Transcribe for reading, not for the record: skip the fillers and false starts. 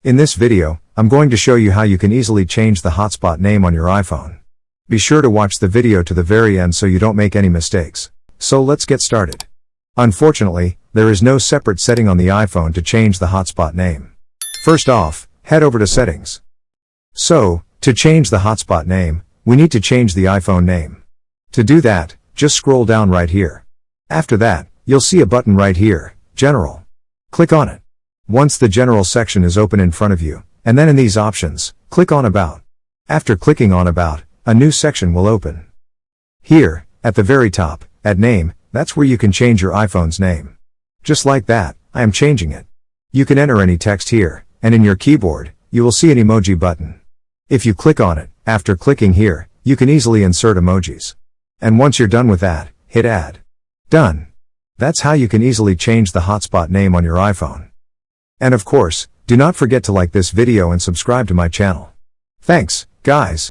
In this video, I'm going to show you how you can easily change the hotspot name on your iPhone. Be sure to watch the video to the very end so you don't make any mistakes. So let's get started. Unfortunately, there is no separate setting on the iPhone to change the hotspot name. First off, head over to Settings. So, to change the hotspot name, we need to change the iPhone name. To do that, just scroll down right here. After that, you'll see a button right here, General. Click on it. Once the General section is open in front of you, and then in these options, click on About. After clicking on About, a new section will open. Here, at the very top, at Name, that's where you can change your iPhone's name. Just like that, I am changing it. You can enter any text here, and in your keyboard, you will see an emoji button. If you click on it, after clicking here, you can easily insert emojis. And once you're done with that, hit Add. Done. That's how you can easily change the hotspot name on your iPhone. And of course, do not forget to like this video and subscribe to my channel. Thanks, guys.